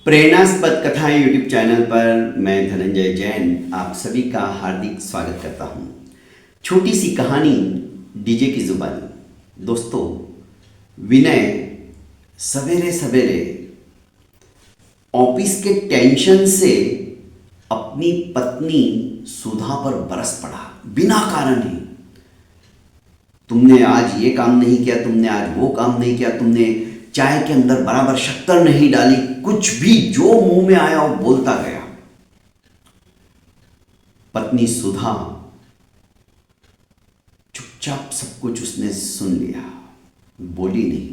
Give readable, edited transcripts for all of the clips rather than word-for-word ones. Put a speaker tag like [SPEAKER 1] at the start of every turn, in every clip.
[SPEAKER 1] प्रेरणास्पद कथाएं YouTube channel पर मैं धनंजय जैन आप सभी का हार्दिक स्वागत करता हूं। छोटी सी कहानी डीजे की जुबानी। दोस्तों, विनय सवेरे सवेरे ऑफिस के टेंशन से अपनी पत्नी सुधा पर बरस पड़ा बिना कारण ही। तुमने आज ये काम नहीं किया, तुमने आज वो काम नहीं किया, तुमने चाय के अंदर बराबर शक्कर नहीं डाली, कुछ भी जो मुंह में आया वो बोलता गया। पत्नी सुधा चुपचाप सब कुछ उसने सुन लिया, बोली नहीं।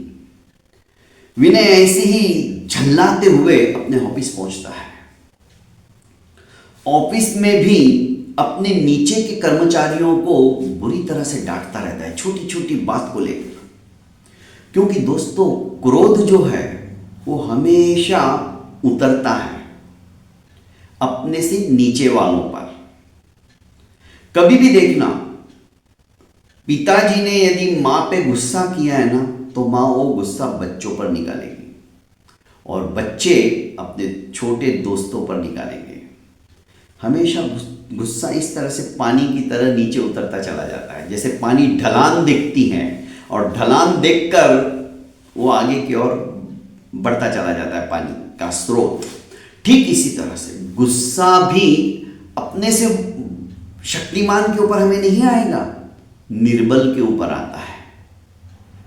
[SPEAKER 1] विनय ऐसे ही झल्लाते हुए अपने ऑफिस पहुंचता है। ऑफिस में भी अपने नीचे के कर्मचारियों को बुरी तरह से डांटता रहता है, छोटी छोटी बात को लेकर। क्योंकि दोस्तों, क्रोध जो है वो हमेशा उतरता है अपने से नीचे वालों पर। कभी भी देखना, पिताजी ने यदि मां पे गुस्सा किया है ना, तो मां वो गुस्सा बच्चों पर निकालेगी और बच्चे अपने छोटे दोस्तों पर निकालेंगे। हमेशा गुस्सा इस तरह से पानी की तरह नीचे उतरता चला जाता है। जैसे पानी ढलान दिखती है और ढलान देखकर वो आगे की ओर बढ़ता चला जाता है पानी का स्रोत। ठीक इसी तरह से गुस्सा भी अपने से शक्तिमान के ऊपर हमें नहीं आएगा, निर्बल के ऊपर आता है।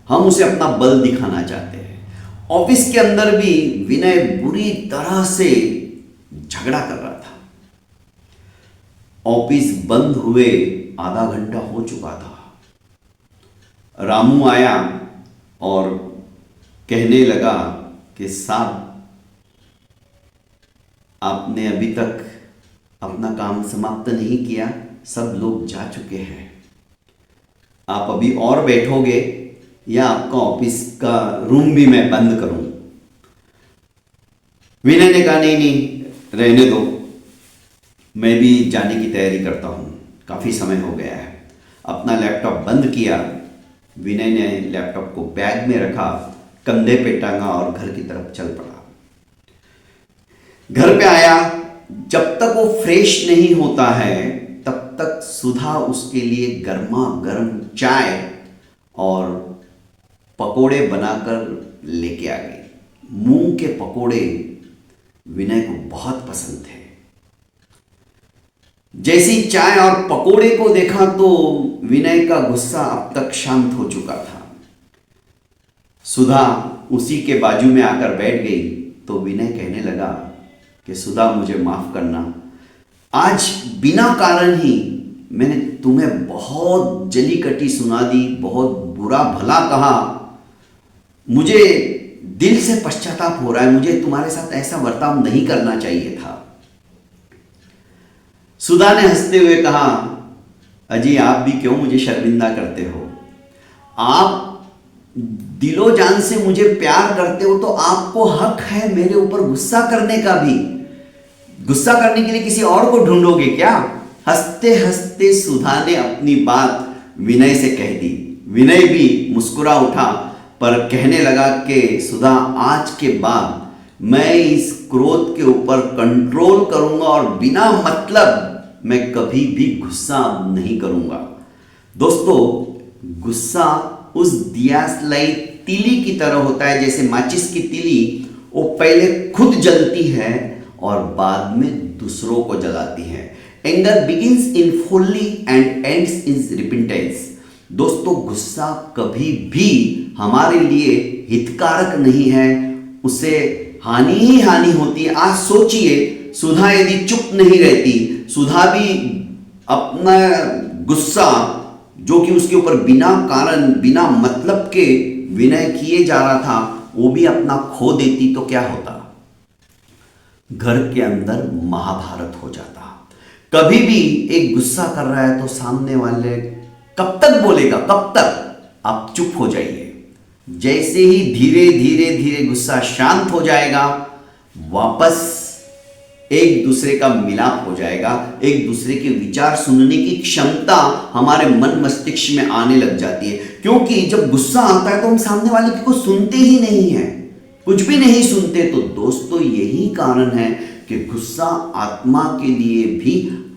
[SPEAKER 1] हम उसे अपना बल दिखाना चाहते हैं। ऑफिस के अंदर भी विनय बुरी तरह से झगड़ा कर रहा था। ऑफिस बंद हुए आधा घंटा हो चुका था। रामू आया और कहने लगा कि साहब, आपने अभी तक अपना काम समाप्त नहीं किया, सब लोग जा चुके हैं। आप अभी और बैठोगे या आपका ऑफिस का रूम भी मैं बंद करूं? विनय ने कहा नहीं नहीं, रहने दो, मैं भी जाने की तैयारी करता हूं, काफी समय हो गया है। अपना लैपटॉप बंद किया। विनय ने लैपटॉप को बैग में रखा, कंधे पे टांगा और घर की तरफ चल पड़ा। घर पे आया, जब तक वो फ्रेश नहीं होता है तब तक सुधा उसके लिए गर्मा गर्म चाय और पकोड़े बनाकर लेके आ गई। मूंग के पकोड़े विनय को बहुत पसंद थे। जैसी चाय और पकोड़े को देखा तो विनय का गुस्सा अब तक शांत हो चुका था। सुधा उसी के बाजू में आकर बैठ गई तो विनय कहने लगा कि सुधा, मुझे माफ करना, आज बिना कारण ही मैंने तुम्हें बहुत जली कटी सुना दी, बहुत बुरा भला कहा। मुझे दिल से पश्चाताप हो रहा है, मुझे तुम्हारे साथ ऐसा बर्ताव नहीं करना चाहिए था। सुधा ने हंसते हुए कहा, अजी आप भी क्यों मुझे शर्मिंदा करते हो? आप दिलो जान से मुझे प्यार करते हो तो आपको हक है मेरे ऊपर गुस्सा करने का भी। गुस्सा करने के लिए किसी और को ढूंढोगे क्या? हंसते हंसते सुधा ने अपनी बात विनय से कह दी। विनय भी मुस्कुरा उठा पर कहने लगा कि सुधा, आज के बाद मैं इस क्रोध के ऊपर कंट्रोल करूंगा और बिना मतलब मैं कभी भी गुस्सा नहीं करूंगा। दोस्तों, गुस्सा उस दियासलाई तीली की तरह होता है। जैसे माचिस की तीली, वो पहले खुद जलती है और बाद में दूसरों को जलाती है। Anger begins in fully and ends in repentance. दोस्तों, गुस्सा कभी भी हमारे लिए हितकारक नहीं है, उससे हानि ही हानि होती है। आज सोचिए, सुधा यदि चुप नहीं रहती, सुधा भी अपना गुस्सा जो कि उसके ऊपर बिना कारण बिना मतलब के विनय किए जा रहा था, वो भी अपना खो देती, तो क्या होता? घर के अंदर महाभारत हो जाता। कभी भी एक गुस्सा कर रहा है तो सामने वाले कब तक बोलेगा, कब तक? आप चुप हो जाइए। जैसे ही धीरे धीरे धीरे गुस्सा शांत हो जाएगा, वापस एक दूसरे का मिलाप हो जाएगा, एक दूसरे के विचार सुनने की क्षमता हमारे मन मस्तिष्क में आने लग जाती है। क्योंकि जब गुस्सा आता है तो हम सामने वाले को सुनते ही नहीं हैं, कुछ भी नहीं सुनते। तो दोस्तों यही कारण है कि गुस्सा आत्मा के लिए भी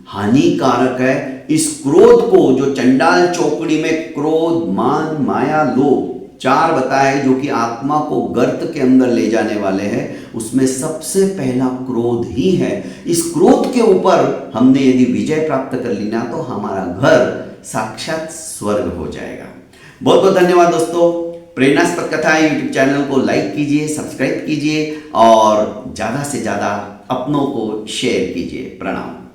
[SPEAKER 1] हानिकारक है। इस क्रोध को, जो चंडाल चौकड़ी में क्रोध, मान, माया, लोभ 4 बताए जो कि आत्मा को गर्त के अंदर ले जाने वाले हैं, उसमें सबसे पहला क्रोध ही है। इस क्रोध के ऊपर हमने यदि विजय प्राप्त कर ली ना, तो हमारा घर साक्षात स्वर्ग हो जाएगा। बहुत बहुत धन्यवाद दोस्तों। प्रेरणास्पद कथाएं यूट्यूब चैनल को लाइक कीजिए, सब्सक्राइब कीजिए और ज़्यादा से ज़्यादा अपनों को शेयर कीजिए। प्रणाम।